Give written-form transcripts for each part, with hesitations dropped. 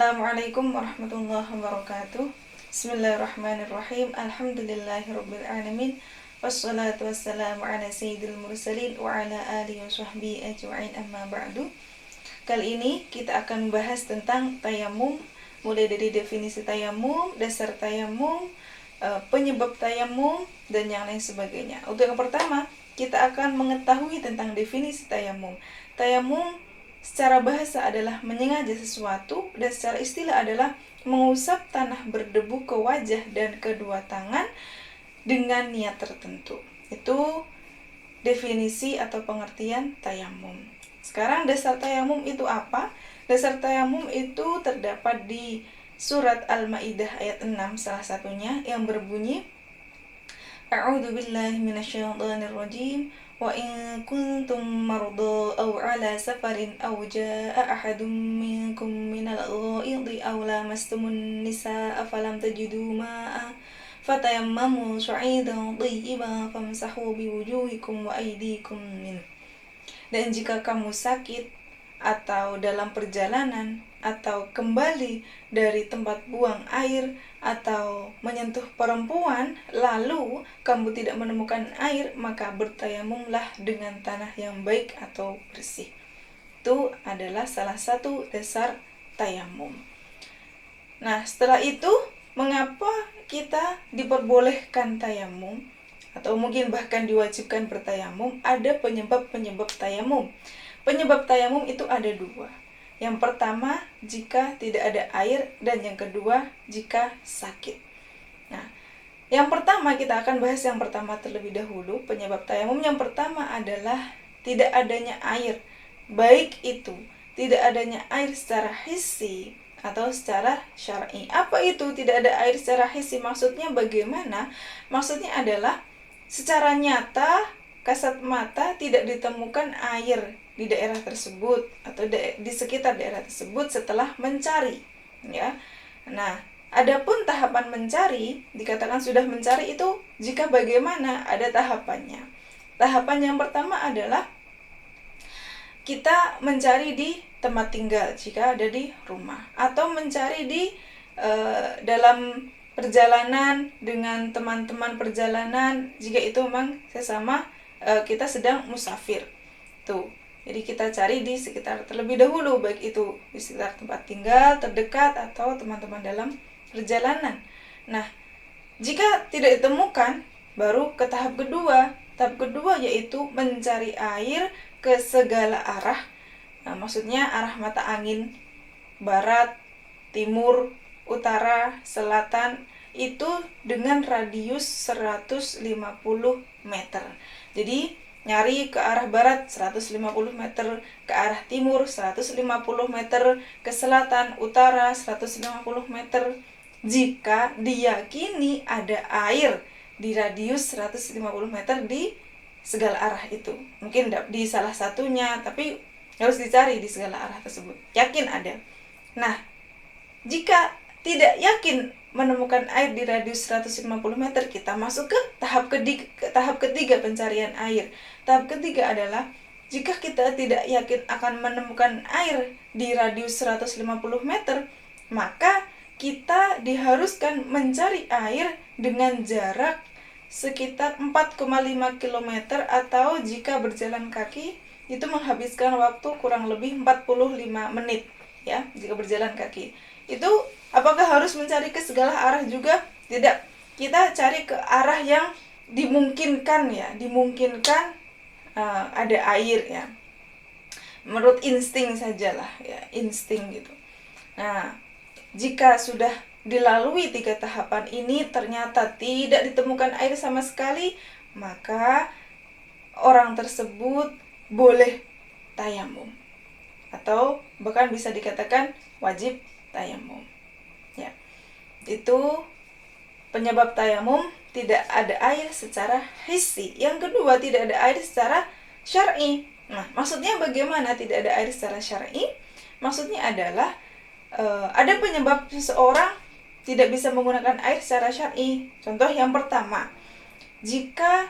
Assalamualaikum warahmatullahi wabarakatuh. Bismillahirrahmanirrahim. Alhamdulillahirabbil alamin. Wassalatu wassalamu ala sayyidil mursalin wa ala alihi wa sahbihi ajma'in, amma ba'du. Kali ini kita akan membahas tentang tayamum, mulai dari definisi tayamum, dasar tayamum, penyebab tayamum, dan yang lain sebagainya. Untuk yang pertama, kita akan mengetahui tentang definisi tayamum. Tayamum secara bahasa adalah menyengaja sesuatu, dan secara istilah adalah mengusap tanah berdebu ke wajah dan kedua tangan dengan niat tertentu. Itu definisi atau pengertian tayamum. Sekarang dasar tayamum itu apa? Dasar tayamum itu terdapat di surat Al-Maidah ayat 6 salah satunya, yang berbunyi A'udzu billahi minasyaitonir rajim. Wa in kuntum marda aw ala safarin aw jaa ahadum minkum minal ghaidi aw lamastumun nisaa falam tajidu ma'a fatayammamu sa'idan thayyiban famsahu biwujuhikum wa aydikum min. Dan jika kamu sakit atau dalam perjalanan atau kembali dari tempat buang air atau menyentuh perempuan lalu kamu tidak menemukan air, maka bertayamumlah dengan tanah yang baik atau bersih. Itu adalah salah satu dasar tayamum. Nah, setelah itu mengapa kita diperbolehkan tayamum atau mungkin bahkan diwajibkan bertayamum? Ada penyebab-penyebab tayamum. Penyebab tayamum itu ada dua. Yang pertama, jika tidak ada air, dan yang kedua, jika sakit. Nah, yang pertama kita akan bahas yang pertama terlebih dahulu. Penyebab tayamum yang pertama adalah tidak adanya air. Baik itu tidak adanya air secara hissi atau secara syar'i. Apa itu tidak ada air secara hissi? Maksudnya bagaimana? Maksudnya adalah secara nyata, kasat mata tidak ditemukan air di daerah tersebut atau di sekitar daerah tersebut setelah mencari, ya. Nah, adapun tahapan mencari, dikatakan sudah mencari itu jika bagaimana? Ada tahapannya. Tahapan yang pertama adalah kita mencari di tempat tinggal jika ada di rumah, atau mencari di dalam perjalanan dengan teman-teman perjalanan jika itu memang sesama kita sedang musafir. Tuh. Jadi kita cari di sekitar terlebih dahulu, baik itu di sekitar tempat tinggal terdekat atau teman-teman dalam perjalanan. Nah, jika tidak ditemukan, baru ke tahap kedua. Tahap kedua yaitu mencari air ke segala arah. Nah, maksudnya arah mata angin, barat, timur, utara, selatan, itu dengan radius 150 meter. Jadi nyari ke arah barat 150 meter, ke arah timur 150 meter, ke selatan, utara 150 meter. Jika diyakini ada air di radius 150 meter di segala arah itu. Mungkin di salah satunya, tapi harus dicari di segala arah tersebut. Yakin ada. Nah, jika tidak yakin menemukan air di radius 150 meter, kita masuk ke tahap ketiga pencarian air. Tahap ketiga adalah jika kita tidak yakin akan menemukan air di radius 150 meter, maka kita diharuskan mencari air dengan jarak sekitar 4,5 km, atau jika berjalan kaki itu menghabiskan waktu kurang lebih 45 menit, ya, jika berjalan kaki. Itu apakah harus mencari ke segala arah juga? Tidak. Kita cari ke arah yang dimungkinkan, ya, ada air, ya. Menurut insting sajalah, ya, insting gitu. Nah, jika sudah dilalui 3 tahapan ini ternyata tidak ditemukan air sama sekali, maka orang tersebut boleh tayamum, atau bahkan bisa dikatakan wajib tayamum, ya. Itu penyebab tayamum, tidak ada air secara hissi. Yang kedua, tidak ada air secara syar'i. Nah, maksudnya bagaimana tidak ada air secara syar'i? Maksudnya adalah ada penyebab seseorang tidak bisa menggunakan air secara syar'i. Contoh yang pertama, jika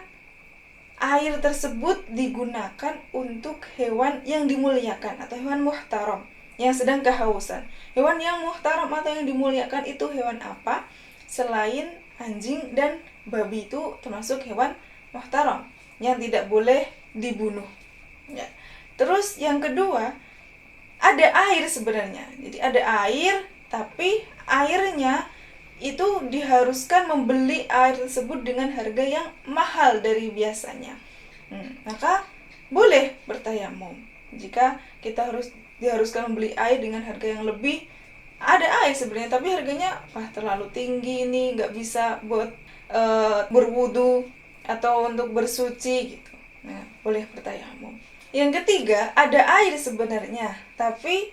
air tersebut digunakan untuk hewan yang dimuliakan atau hewan muhtaram. yang sedang kehausan. Hewan yang muhtaram atau yang dimuliakan itu hewan apa? Selain anjing dan babi itu termasuk hewan muhtaram yang tidak boleh dibunuh. Ya. Terus yang kedua, ada air sebenarnya. Jadi ada air, tapi airnya itu diharuskan membeli air tersebut dengan harga yang mahal dari biasanya. Maka boleh bertayamum. Jika kita diharuskan membeli air dengan harga yang lebih, ada air sebenarnya tapi harganya terlalu tinggi, ini nggak bisa buat berwudu atau untuk bersuci gitu. Nah, boleh bertayamum. Yang ketiga, ada air sebenarnya tapi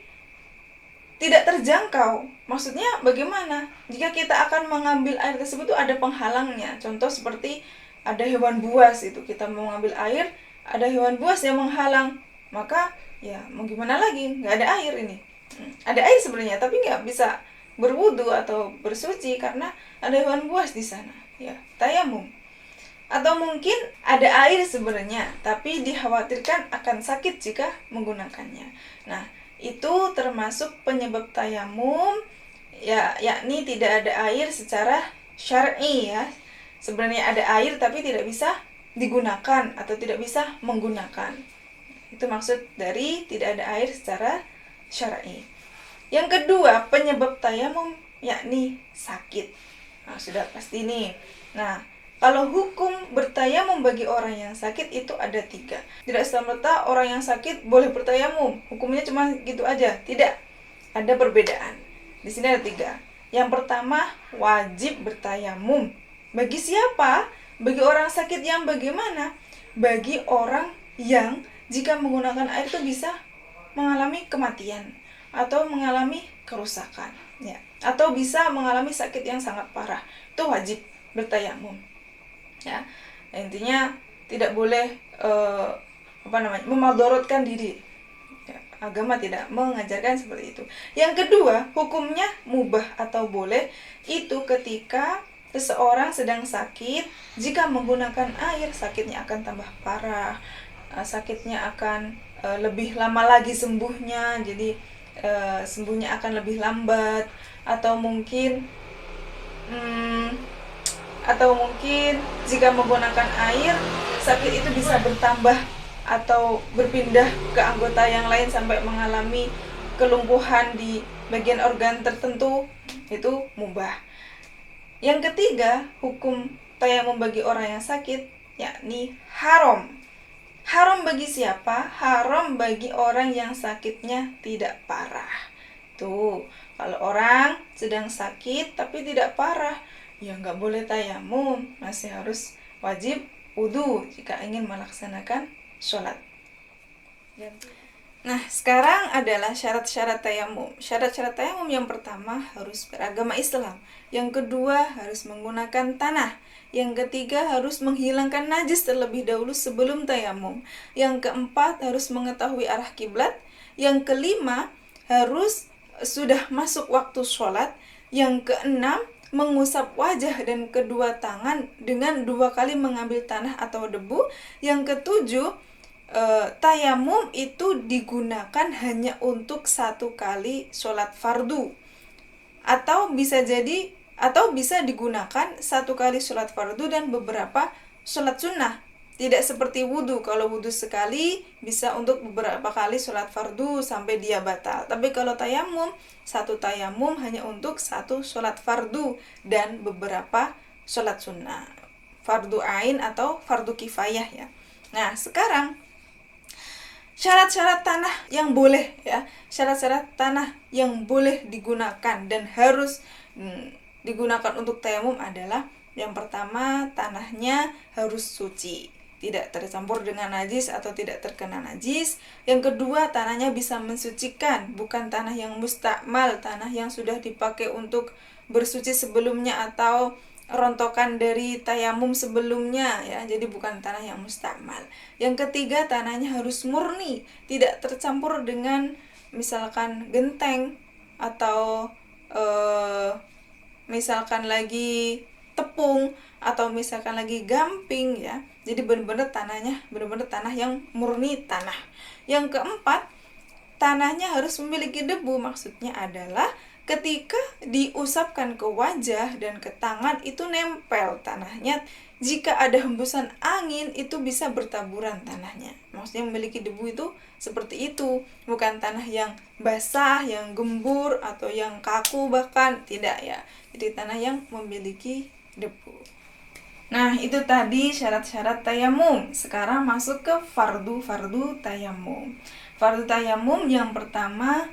tidak terjangkau. Maksudnya bagaimana? Jika kita akan mengambil air tersebut itu ada penghalangnya. Contoh seperti ada hewan buas, itu kita mau mengambil air, ada hewan buas yang menghalang. Maka ya mau gimana lagi? Nggak ada air ini. Ada air sebenarnya tapi nggak bisa berwudu atau bersuci karena ada hewan buas di sana. Ya, tayamum. Atau mungkin ada air sebenarnya tapi dikhawatirkan akan sakit jika menggunakannya. Nah, itu termasuk penyebab tayamum, ya, yakni tidak ada air secara syar'i ya. Sebenarnya ada air tapi tidak bisa digunakan atau tidak bisa menggunakan. Itu maksud dari tidak ada air secara syar'i. Yang kedua, penyebab tayamum yakni sakit. Nah, sudah pasti nih. Nah, kalau hukum bertayamum bagi orang yang sakit itu ada 3. Tidak serta-merta orang yang sakit boleh bertayamum. Hukumnya cuma gitu aja. Tidak. Ada perbedaan. Di sini ada 3. Yang pertama, wajib bertayamum. Bagi siapa? Bagi orang sakit yang bagaimana? Bagi orang yang jika menggunakan air itu bisa mengalami kematian atau mengalami kerusakan, ya. Atau bisa mengalami sakit yang sangat parah. Itu wajib bertayamum. Ya, intinya tidak boleh memadorotkan diri. Ya, agama tidak mengajarkan seperti itu. Yang kedua, hukumnya mubah atau boleh itu ketika seseorang sedang sakit, jika menggunakan air sakitnya akan tambah parah, sakitnya akan lebih lama lagi sembuhnya, jadi sembuhnya akan lebih lambat, atau mungkin jika menggunakan air sakit itu bisa bertambah atau berpindah ke anggota yang lain sampai mengalami kelumpuhan di bagian organ tertentu, itu mubah. Yang ketiga, hukum tayamum bagi orang yang sakit yakni haram. Haram bagi siapa? Haram bagi orang yang sakitnya tidak parah. Tuh, kalau orang sedang sakit tapi tidak parah, ya nggak boleh tayamum, masih harus wajib wudu jika ingin melaksanakan sholat. Nah, sekarang adalah syarat-syarat tayamum. Syarat-syarat tayamum yang pertama harus beragama Islam. Yang kedua harus menggunakan tanah. Yang ketiga harus menghilangkan najis terlebih dahulu sebelum tayamum. Yang keempat harus mengetahui arah kiblat. Yang kelima harus sudah masuk waktu sholat. Yang keenam mengusap wajah dan kedua tangan dengan 2 kali mengambil tanah atau debu. Yang ketujuh, tayamum itu digunakan hanya untuk 1 kali sholat fardu, atau bisa digunakan 1 kali sholat fardu dan beberapa sholat sunnah. Tidak seperti wudhu. Kalau wudhu sekali bisa untuk beberapa kali sholat fardu sampai dia batal. Tapi kalau tayamum, 1 tayamum hanya untuk 1 sholat fardu dan beberapa sholat sunnah, fardu ain atau fardu kifayah ya. Nah, sekarang syarat-syarat tanah yang boleh ya. Syarat-syarat tanah yang boleh digunakan dan harus digunakan untuk tayamum adalah yang pertama, tanahnya harus suci, tidak tercampur dengan najis atau tidak terkena najis. Yang kedua, tanahnya bisa mensucikan, bukan tanah yang mustakmal, tanah yang sudah dipakai untuk bersuci sebelumnya atau rontokan dari tayamum sebelumnya ya, jadi bukan tanah yang mustakmal. Yang ketiga, tanahnya harus murni, tidak tercampur dengan misalkan genteng atau misalkan lagi tepung atau misalkan lagi gamping ya. Jadi benar-benar tanah yang murni tanah. Yang keempat, tanahnya harus memiliki debu, maksudnya adalah ketika diusapkan ke wajah dan ke tangan itu nempel tanahnya. Jika ada hembusan angin itu bisa bertaburan tanahnya. Maksudnya memiliki debu itu seperti itu, bukan tanah yang basah, yang gembur atau yang kaku bahkan, tidak ya. Jadi tanah yang memiliki debu. Nah, itu tadi syarat-syarat tayamum. Sekarang masuk ke fardu tayamum. Fardu tayamum yang pertama,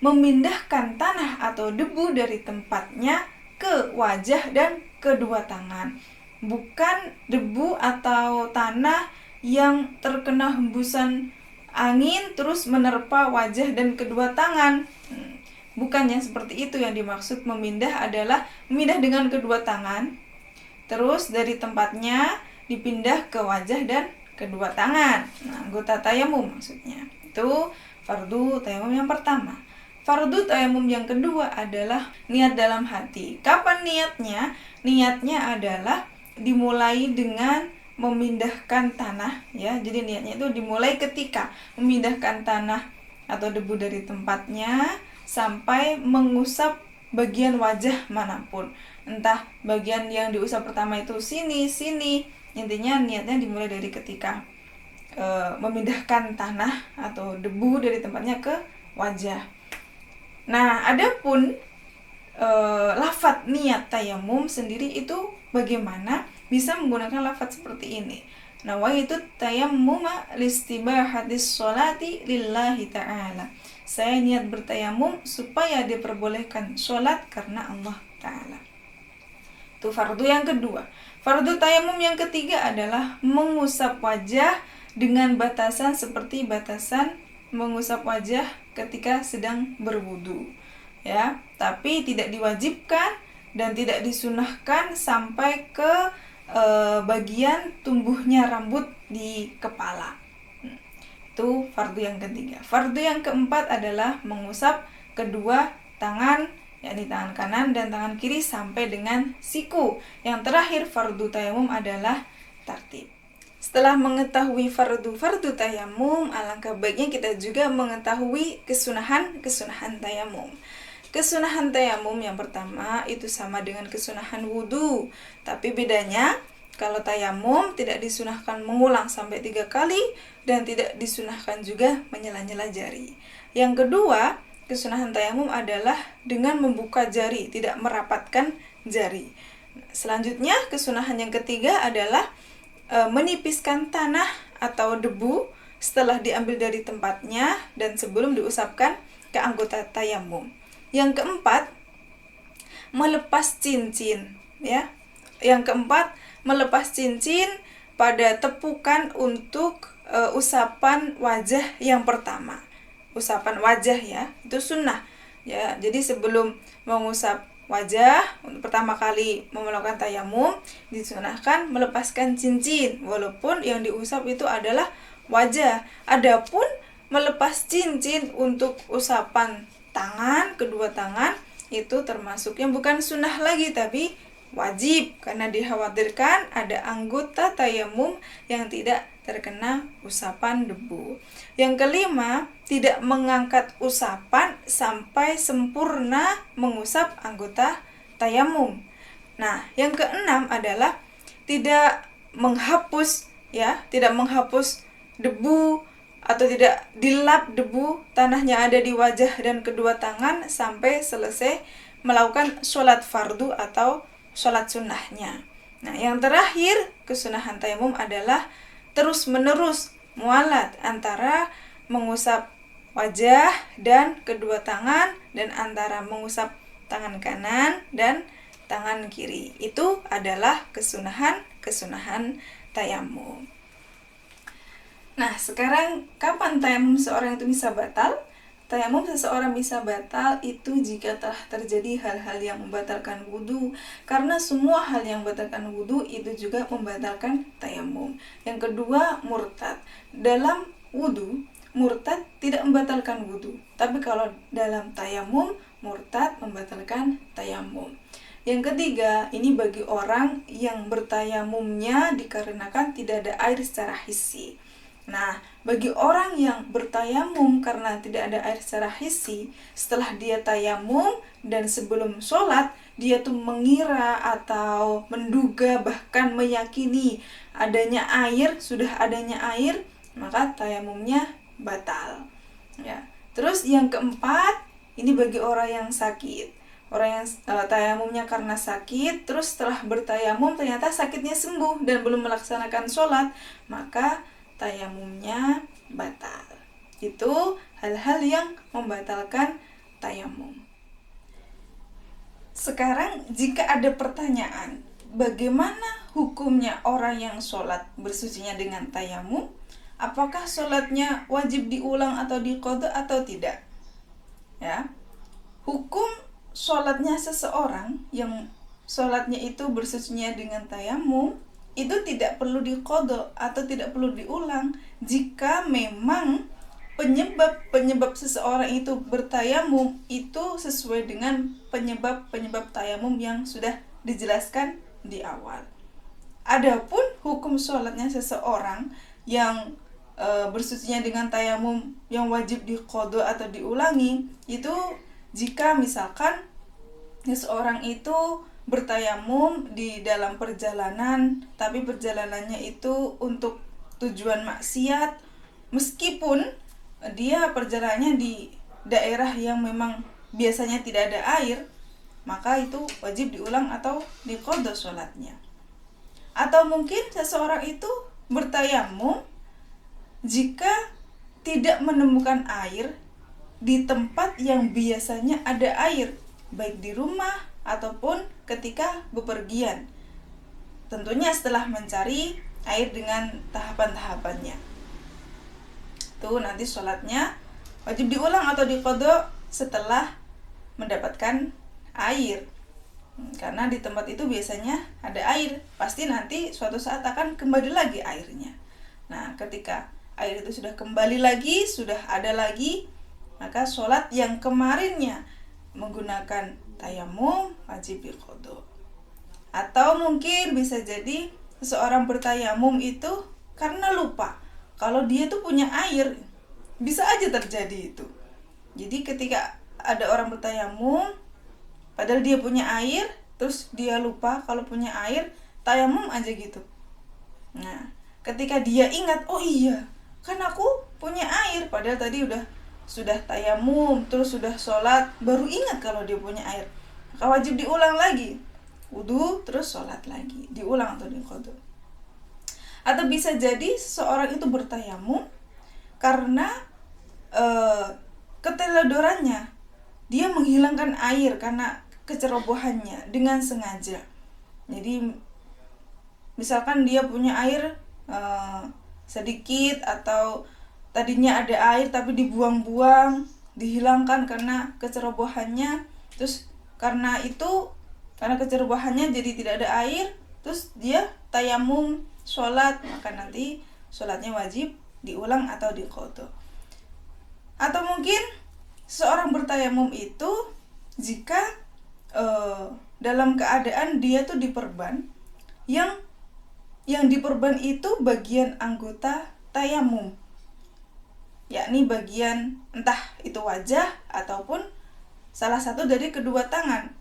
memindahkan tanah atau debu dari tempatnya ke wajah dan kedua tangan. Bukan debu atau tanah yang terkena hembusan angin terus menerpa wajah dan kedua tangan. Bukannya seperti itu yang dimaksud. Memindah adalah memindah dengan kedua tangan, terus dari tempatnya dipindah ke wajah dan kedua tangan. Nah, anggota tayamum maksudnya. Itu fardu tayamum yang pertama. Fardu tayamum yang kedua adalah niat dalam hati. Kapan niatnya? Niatnya adalah dimulai dengan memindahkan tanah ya. Jadi niatnya itu dimulai ketika memindahkan tanah atau debu dari tempatnya sampai mengusap bagian wajah manapun. Entah bagian yang diusap pertama itu sini. Intinya niatnya dimulai dari ketika memindahkan tanah atau debu dari tempatnya ke wajah. Nah, adapun lafadz niat tayamum sendiri itu bagaimana? Bisa menggunakan lafadz seperti ini. Nawaitu tayammuma listibahatis sholati lillahi ta'ala. Saya niat bertayamum supaya diperbolehkan sholat karena Allah Ta'ala. Itu fardu yang kedua. Fardu tayamum yang ketiga adalah mengusap wajah dengan batasan seperti batasan mengusap wajah ketika sedang berwudu. Ya, tapi tidak diwajibkan dan tidak disunahkan sampai ke bagian tumbuhnya rambut di kepala. Itu fardu yang ketiga. Fardu yang keempat adalah mengusap kedua tangan, yakni tangan kanan dan tangan kiri sampai dengan siku. Yang terakhir fardu tayamum adalah tartib. Setelah mengetahui fardu tayamum, alangkah baiknya kita juga mengetahui kesunahan tayamum. Kesunahan tayamum yang pertama itu sama dengan kesunahan wudu, tapi bedanya kalau tayamum tidak disunahkan mengulang sampai 3 kali dan tidak disunahkan juga menyela-nyela jari. Yang kedua, kesunahan tayamum adalah dengan membuka jari, tidak merapatkan jari. Selanjutnya, kesunahan yang ketiga adalah menipiskan tanah atau debu setelah diambil dari tempatnya dan sebelum diusapkan ke anggota tayamum. Yang keempat, melepas cincin ya. Yang keempat, melepas cincin pada tepukan untuk usapan wajah yang pertama. Usapan wajah ya, itu sunnah ya. Jadi sebelum mengusap wajah untuk pertama kali melakukan tayamum disunahkan melepaskan cincin walaupun yang diusap itu adalah wajah. Adapun melepas cincin untuk usapan tangan, kedua tangan itu termasuk yang bukan sunnah lagi tapi wajib karena dikhawatirkan ada anggota tayamum yang tidak terkena usapan debu. Yang kelima, tidak mengangkat usapan sampai sempurna mengusap anggota tayamum. Nah, yang keenam adalah tidak menghapus debu atau tidak dilap debu tanahnya ada di wajah dan kedua tangan sampai selesai melakukan sholat fardu atau sholat sunnahnya. Nah, yang terakhir kesunahan tayamum adalah terus-menerus mualat antara mengusap wajah dan kedua tangan dan antara mengusap tangan kanan dan tangan kiri. Itu adalah kesunahan tayamum. Nah, sekarang kapan tayamum seorang itu bisa batal? Tayamum seseorang bisa batal itu jika telah terjadi hal-hal yang membatalkan wudu. Karena semua hal yang membatalkan wudu itu juga membatalkan tayamum. Yang kedua, murtad. Dalam wudu, murtad tidak membatalkan wudu. Tapi kalau dalam tayamum, murtad membatalkan tayamum. Yang ketiga, ini bagi orang yang bertayamumnya dikarenakan tidak ada air secara hissi. Nah, bagi orang yang bertayamum karena tidak ada air secara hissi, setelah dia tayamum dan sebelum sholat, dia tuh mengira atau menduga bahkan meyakini sudah adanya air, maka tayamumnya batal. Ya. Terus yang keempat, ini bagi orang yang sakit. Orang yang tayamumnya karena sakit, terus setelah bertayamum ternyata sakitnya sembuh dan belum melaksanakan sholat, maka tayamumnya batal. Itu hal-hal yang membatalkan tayamum. Sekarang jika ada pertanyaan, bagaimana hukumnya orang yang sholat bersucinya dengan tayamum? Apakah sholatnya wajib diulang atau diqadha atau tidak? Ya, hukum sholatnya seseorang yang sholatnya itu bersucinya dengan tayamum itu tidak perlu diqadha atau tidak perlu diulang jika memang penyebab seseorang itu bertayamum itu sesuai dengan penyebab tayamum yang sudah dijelaskan di awal. Adapun hukum sholatnya seseorang yang bersucinya dengan tayamum yang wajib diqadha atau diulangi itu jika misalkan seseorang itu bertayamum di dalam perjalanan, tapi perjalanannya itu untuk tujuan maksiat, meskipun dia perjalanannya di daerah yang memang biasanya tidak ada air, maka itu wajib diulang atau diqadha sholatnya. Atau mungkin seseorang itu bertayamum jika tidak menemukan air di tempat yang biasanya ada air, baik di rumah ataupun ketika bepergian. Tentunya setelah mencari air dengan tahapan-tahapannya. Itu nanti sholatnya wajib diulang atau diqadha setelah mendapatkan air. Karena di tempat itu biasanya ada air, pasti nanti suatu saat akan kembali lagi airnya. Nah, ketika air itu sudah kembali lagi, sudah ada lagi, maka sholat yang kemarinnya menggunakan tayamum wajib diqadha. Atau mungkin bisa jadi seseorang bertayamum itu karena lupa kalau dia tuh punya air. Bisa aja terjadi itu. Jadi ketika ada orang bertayamum padahal dia punya air, terus dia lupa kalau punya air, tayamum aja gitu. Nah, ketika dia ingat, oh iya, kan aku punya air, padahal tadi sudah tayamum, terus sudah sholat, baru ingat kalau dia punya air, maka wajib diulang lagi, wudu, terus sholat lagi, diulang atau diqadha. Atau bisa jadi seorang itu bertayamum karena keteledorannya, dia menghilangkan air karena kecerobohannya dengan sengaja. Jadi misalkan dia punya air sedikit, atau tadinya ada air tapi dibuang-buang, dihilangkan karena kecerobohannya, terus karena kecerobohannya jadi tidak ada air, terus dia tayamum sholat, maka nanti sholatnya wajib diulang atau diqadha. Atau mungkin seorang bertayamum itu jika dalam keadaan dia tuh diperban, yang diperban itu bagian anggota tayamum, yakni bagian entah itu wajah ataupun salah satu dari kedua tangan.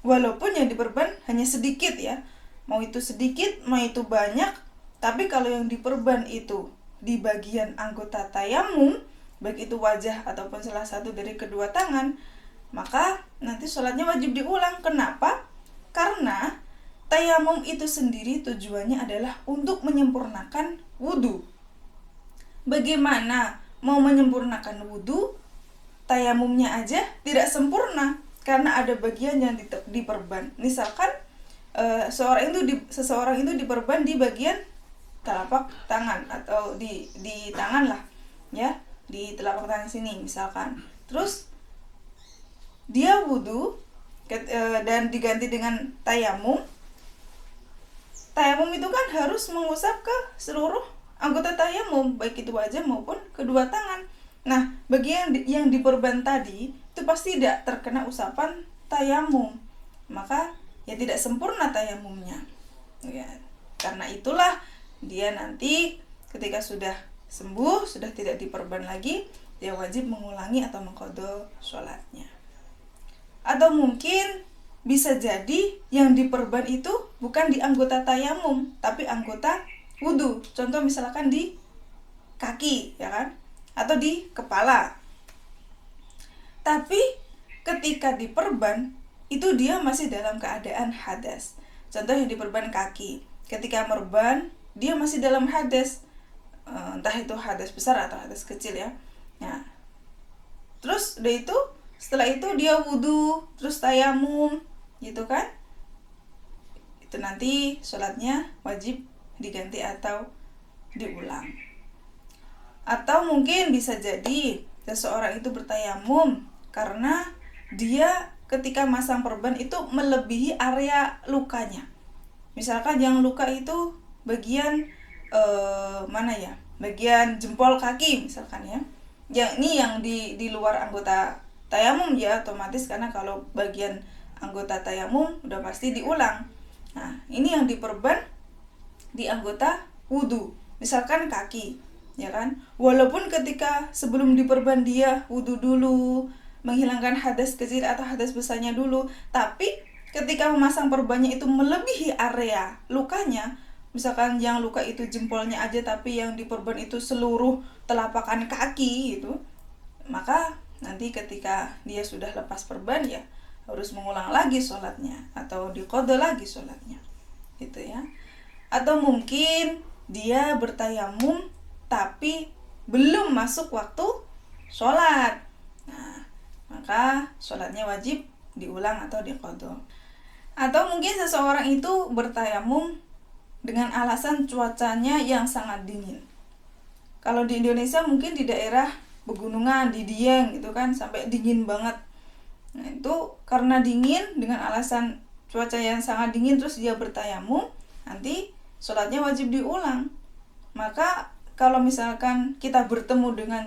Walaupun yang diperban hanya sedikit ya, mau itu sedikit, mau itu banyak, tapi kalau yang diperban itu di bagian anggota tayamum, baik itu wajah ataupun salah satu dari kedua tangan, maka nanti sholatnya wajib diulang. Kenapa? Karena tayamum itu sendiri tujuannya adalah untuk menyempurnakan wudu. Bagaimana mau menyempurnakan wudu, tayamumnya aja tidak sempurna karena ada bagian yang diperban. Misalkan seseorang itu diperban di bagian telapak tangan atau di tangan lah, ya, di telapak tangan sini misalkan. Terus dia wudu dan diganti dengan tayamum. Tayamum itu kan harus mengusap ke seluruh anggota tayamum, baik itu wajah maupun kedua tangan. Nah, bagian yang diperban tadi itu pasti tidak terkena usapan tayamum, maka ya tidak sempurna tayamumnya. Ya, karena itulah dia nanti ketika sudah sembuh, sudah tidak diperban lagi, dia wajib mengulangi atau mengqadha sholatnya. Atau mungkin bisa jadi yang diperban itu bukan di anggota tayamum, tapi anggota wudu. Contoh misalkan di kaki, ya kan? Atau di kepala. Tapi ketika diperban, itu dia masih dalam keadaan hadas. Contoh yang diperban kaki. Ketika merban, dia masih dalam hadas. Entah itu hadas besar atau hadas kecil ya. Nah, terus setelah itu dia wudu, terus tayamum, gitu kan? Itu nanti sholatnya wajib diganti atau diulang. Atau mungkin bisa jadi seseorang itu bertayamum karena dia ketika masang perban itu melebihi area lukanya. Misalkan yang luka itu bagian mana ya? Bagian jempol kaki misalkan ya. Yang ini yang di luar anggota tayamum ya, otomatis karena kalau bagian anggota tayamum udah pasti diulang. Nah, ini yang diperban di anggota wudu. Misalkan kaki, ya kan? Walaupun ketika sebelum diperban dia wudu dulu, menghilangkan hadas kecil atau hadas besarnya dulu, tapi ketika memasang perbannya itu melebihi area lukanya, misalkan yang luka itu jempolnya aja tapi yang diperban itu seluruh telapakan kaki gitu, maka nanti ketika dia sudah lepas perban ya harus mengulang lagi sholatnya atau diqadha lagi sholatnya gitu ya. Atau mungkin dia bertayamum tapi belum masuk waktu sholat, nah maka sholatnya wajib diulang atau diqadha. Atau mungkin seseorang itu bertayamum dengan alasan cuacanya yang sangat dingin. Kalau di Indonesia mungkin di daerah pegunungan, di Dieng gitu kan, sampai dingin banget. Nah, itu karena dingin dengan alasan cuaca yang sangat dingin terus dia bertayamum, nanti sholatnya wajib diulang. Maka kalau misalkan kita bertemu dengan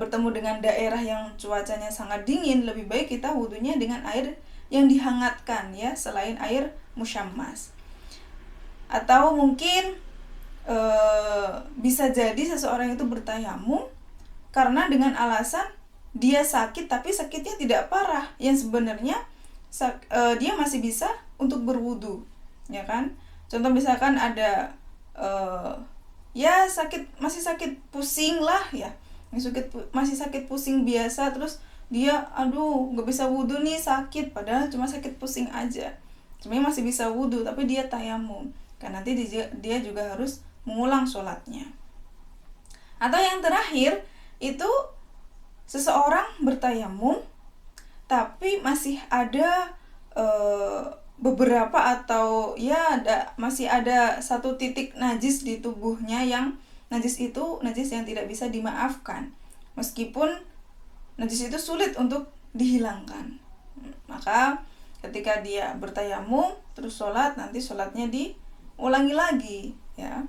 bertemu dengan daerah yang cuacanya sangat dingin, lebih baik kita wudunya dengan air yang dihangatkan ya, selain air musyammas. Atau mungkin bisa jadi seseorang itu bertayamum karena dengan alasan dia sakit tapi sakitnya tidak parah, yang sebenarnya dia masih bisa untuk berwudu, ya kan? Contoh misalkan ada ya masih sakit pusing lah ya, masih sakit pusing biasa, terus dia nggak bisa wudu nih, sakit, padahal cuma sakit pusing aja, sebenarnya masih bisa wudu tapi dia tayamum, kan nanti dia juga harus mengulang sholatnya. Atau yang terakhir itu seseorang bertayamum tapi masih ada beberapa atau ya masih ada satu titik najis di tubuhnya, yang najis itu najis yang tidak bisa dimaafkan meskipun najis itu sulit untuk dihilangkan. Maka ketika dia bertayamum terus sholat, nanti sholatnya diulangi lagi ya,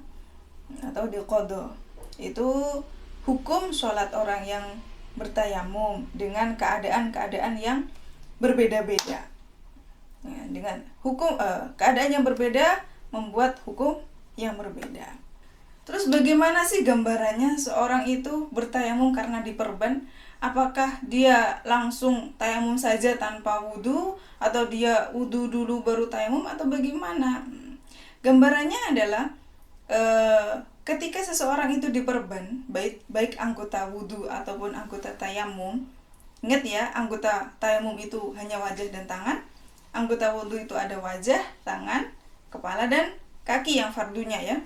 atau diqadha. Itu hukum sholat orang yang bertayamum dengan keadaan-keadaan yang berbeda-beda ya, dengan hukum keadaan yang berbeda membuat hukum yang berbeda. Terus bagaimana sih gambarannya seorang itu bertayamum karena diperban? Apakah dia langsung tayamum saja tanpa wudu, atau dia wudu dulu baru tayamum, atau bagaimana? Gambarannya adalah ketika seseorang itu diperban, baik anggota wudu ataupun anggota tayamum. Ingat ya, anggota tayamum itu hanya wajah dan tangan. Anggota wudu itu ada wajah, tangan, kepala, dan kaki yang fardunya ya.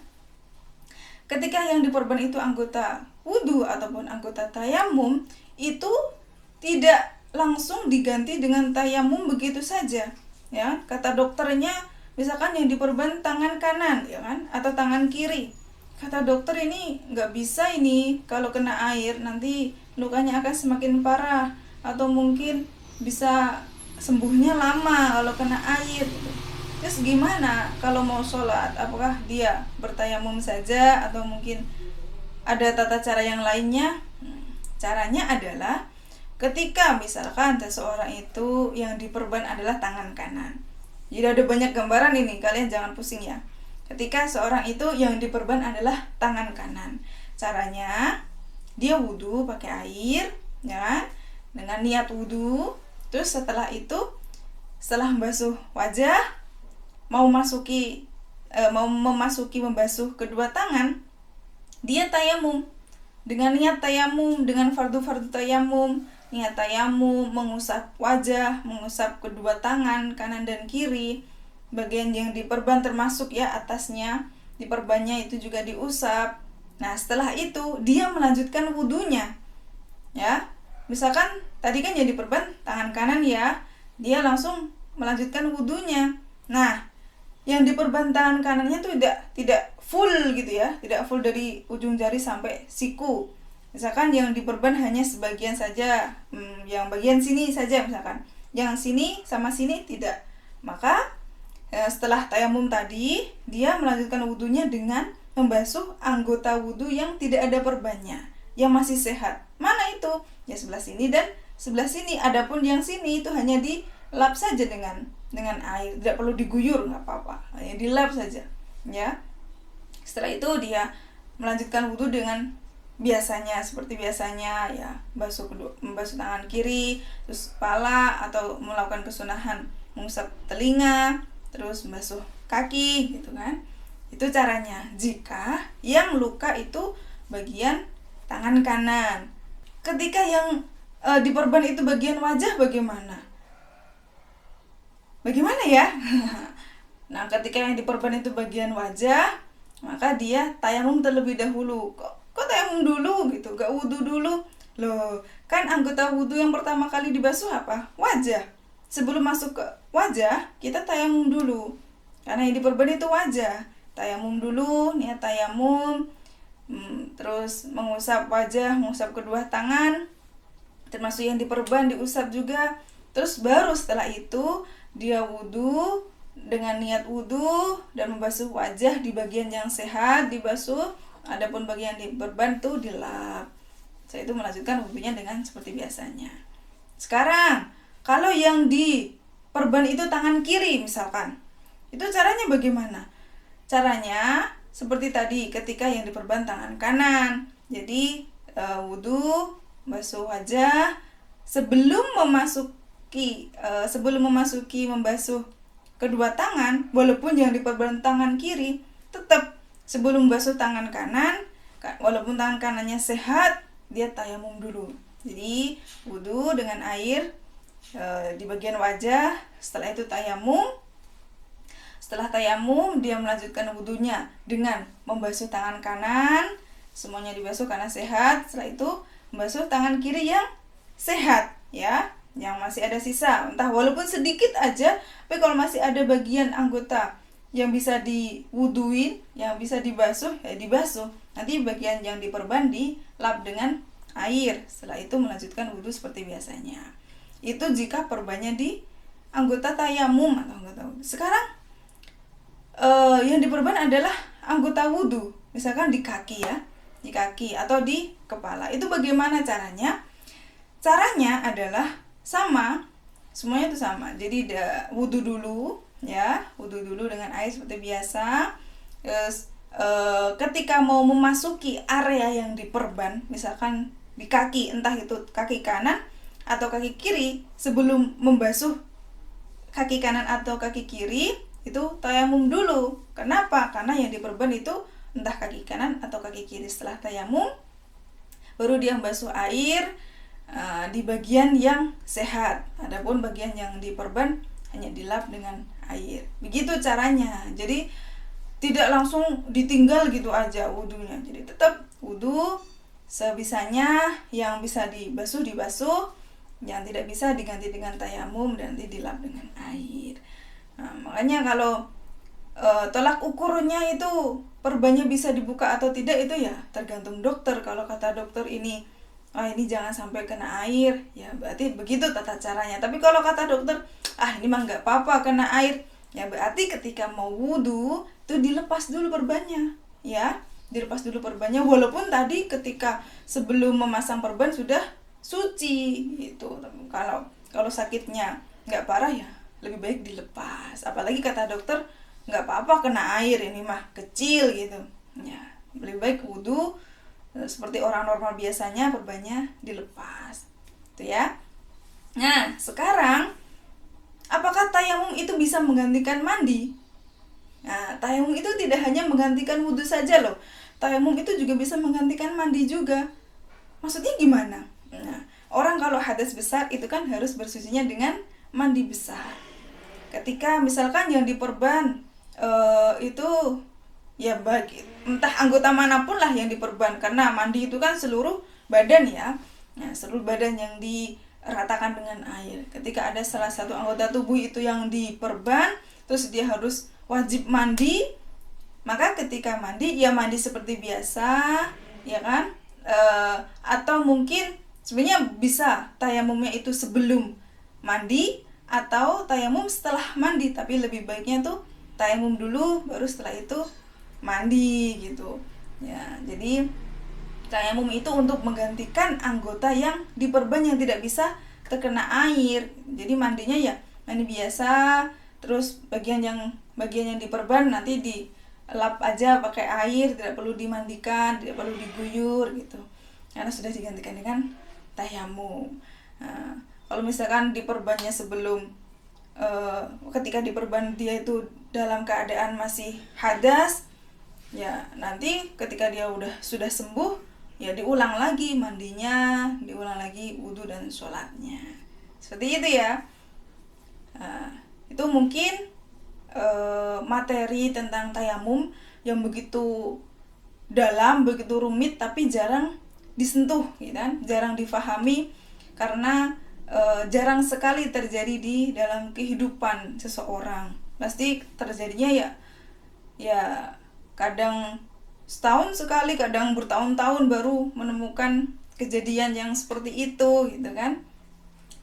Ketika yang diperban itu anggota wudu ataupun anggota tayamum, itu tidak langsung diganti dengan tayamum begitu saja ya. Kata dokternya, misalkan yang diperban tangan kanan ya kan, atau tangan kiri, kata dokter ini nggak bisa, ini kalau kena air nanti lukanya akan semakin parah, atau mungkin bisa sembuhnya lama kalau kena air gitu. Terus gimana kalau mau sholat? Apakah dia bertayamum saja atau mungkin ada tata cara yang lainnya? Caranya adalah ketika misalkan seseorang itu yang diperban adalah tangan kanan. Jadi ada banyak gambaran ini, kalian jangan pusing ya. ketika seorang itu yang diperban adalah tangan kanan. Caranya dia wudhu pakai air, ya, dengan niat wudhu. Terus setelah itu, setelah membasuh wajah, mau memasuki membasuh kedua tangan, dia tayamum dengan niat tayamum, dengan fardu-fardu tayamum. Niat tayamum mengusap wajah, mengusap kedua tangan kanan dan kiri, bagian yang diperban termasuk ya atasnya, diperbannya itu juga diusap. Nah, setelah itu dia melanjutkan wudhunya, ya. Misalkan tadi kan yang diperban tangan kanan ya, dia langsung melanjutkan wudhunya. Nah, yang diperban tangan kanannya tuh tidak full gitu ya, tidak full dari ujung jari sampai siku. Misalkan yang diperban hanya sebagian saja, yang bagian sini saja misalkan, yang sini sama sini tidak. Maka setelah tayamum tadi, dia melanjutkan wudhunya dengan membasuh anggota wudhu yang tidak ada perbannya, yang masih sehat. Mana itu? Ya sebelah sini dan sebelah sini. Adapun yang sini itu hanya dilap saja dengan air, tidak perlu diguyur, nggak apa-apa, hanya dilap saja, ya. Setelah itu dia melanjutkan wudhu dengan biasanya, seperti biasanya ya, membasuh tangan kiri, terus kepala, atau melakukan kesunahan mengusap telinga, terus membasuh kaki gitu kan. Itu caranya jika yang luka itu bagian tangan kanan. Ketika yang diperban itu bagian wajah, bagaimana ya? Nah, ketika yang diperban itu bagian wajah, maka dia tayamum terlebih dahulu. Kok tayamum dulu gitu, gak wudhu dulu? Loh, kan anggota wudhu yang pertama kali dibasuh apa? Wajah. Sebelum masuk ke wajah, kita tayamum dulu, karena yang diperban itu wajah. Tayamum dulu, niat tayamum, terus mengusap wajah, mengusap kedua tangan, termasuk yang diperban diusap juga. Terus baru setelah itu dia wudhu dengan niat wudhu dan membasuh wajah di bagian yang sehat dibasuh, adapun bagian diperban tuh dilap. Setelah itu melanjutkan wudhunya dengan seperti biasanya. Sekarang kalau yang diperban itu tangan kiri misalkan, itu caranya bagaimana? Caranya seperti tadi ketika yang diperban tangan kanan. Jadi wudhu, basuh wajah, sebelum memasuki membasuh kedua tangan, walaupun yang diperban tangan kiri, tetap sebelum basuh tangan kanan, walaupun tangan kanannya sehat, dia tayamum dulu. Jadi wudhu dengan air di bagian wajah, setelah itu tayamum. Setelah tayamum, dia melanjutkan wudhunya dengan membasuh tangan kanan, semuanya dibasuh karena sehat. Setelah itu membasuh tangan kiri yang sehat, ya, yang masih ada sisa, entah walaupun sedikit aja, tapi kalau masih ada bagian anggota yang bisa diwuduin, yang bisa dibasuh, ya dibasuh. Nanti bagian yang diperban dilap dengan air. Setelah itu melanjutkan wudhu seperti biasanya. Itu jika perbannya di anggota tayamum atau anggota wudhu. Sekarang yang diperban adalah anggota wudhu, misalkan di kaki ya, di kaki atau di kepala. Itu bagaimana caranya? Caranya adalah sama, semuanya itu sama. Jadi wudhu dulu, ya, wudhu dulu dengan air seperti biasa. Ketika mau memasuki area yang diperban, misalkan di kaki, entah itu kaki kanan atau kaki kiri, sebelum membasuh kaki kanan atau kaki kiri, itu tayamum dulu. Kenapa? Karena yang diperban itu entah kaki kanan atau kaki kiri. Setelah tayamum, baru dia membasuh air di bagian yang sehat. Adapun bagian yang diperban hanya dilap dengan air. Begitu caranya. Jadi tidak langsung ditinggal gitu aja wudhunya. Jadi tetap wudhu sebisanya, yang bisa dibasuh, yang tidak bisa diganti dengan tayamum dan nanti dilap dengan air. Nah, makanya kalau tolak ukurnya itu perbannya bisa dibuka atau tidak, itu ya tergantung dokter. Kalau kata dokter ini jangan sampai kena air, ya berarti begitu tata caranya. Tapi kalau kata dokter ini mah nggak apa-apa kena air, ya berarti ketika mau wudhu itu dilepas dulu perbannya, ya dilepas dulu perbannya, walaupun tadi ketika sebelum memasang perban sudah suci gitu. Kalau sakitnya nggak parah ya lebih baik dilepas. Apalagi kata dokter nggak apa-apa kena air, ini mah kecil gitu ya, lebih baik wudhu seperti orang normal biasanya, perbannya dilepas itu ya. Nah sekarang, apakah tayamum itu bisa menggantikan mandi? Nah tayamum itu tidak hanya menggantikan wudhu saja loh, tayamum itu juga bisa menggantikan mandi juga. Maksudnya gimana? Nah, orang kalau hadas besar itu kan harus bersucinya dengan mandi besar. Ketika misalkan yang diperban itu ya bagi entah anggota manapun lah yang diperban, karena mandi itu kan seluruh badan ya. Nah, seluruh badan yang diratakan dengan air. Ketika ada salah satu anggota tubuh itu yang diperban, terus dia harus wajib mandi, maka ketika mandi ya mandi seperti biasa, ya kan? Atau mungkin sebenarnya bisa tayamumnya itu sebelum mandi atau tayamum setelah mandi, tapi lebih baiknya tuh tayamum dulu baru setelah itu mandi gitu ya. Jadi tayamum itu untuk menggantikan anggota yang diperban yang tidak bisa terkena air. Jadi mandinya ya mandi biasa, terus bagian yang diperban nanti dilap aja pakai air, tidak perlu dimandikan, tidak perlu diguyur gitu, karena sudah digantikan dengan tayamum. Nah, kalau misalkan diperbannya sebelum ketika diperban dia itu dalam keadaan masih hadas, ya nanti ketika dia sudah sembuh ya diulang lagi mandinya, diulang lagi wudhu dan sholatnya, seperti itu ya. Itu mungkin materi tentang tayamum yang begitu dalam, begitu rumit, tapi jarang disentuh gitu kan, jarang difahami, karena jarang sekali terjadi di dalam kehidupan seseorang. Pasti terjadinya ya kadang setahun sekali, kadang bertahun-tahun baru menemukan kejadian yang seperti itu gitu kan.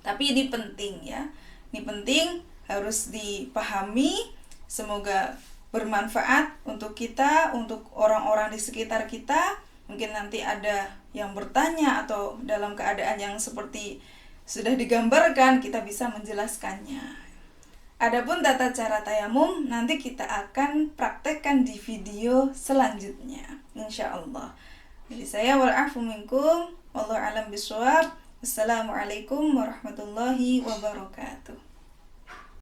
Tapi ini penting ya, ini penting, harus dipahami. Semoga bermanfaat untuk kita, untuk orang-orang di sekitar kita. Mungkin nanti ada yang bertanya atau dalam keadaan yang seperti sudah digambarkan, kita bisa menjelaskannya. Adapun tata cara tayamum nanti kita akan praktekkan di video selanjutnya, insya Allah. Jadi saya wal-afu minkum, wallahu alam bishawab. Assalamualaikum warahmatullahi wabarakatuh.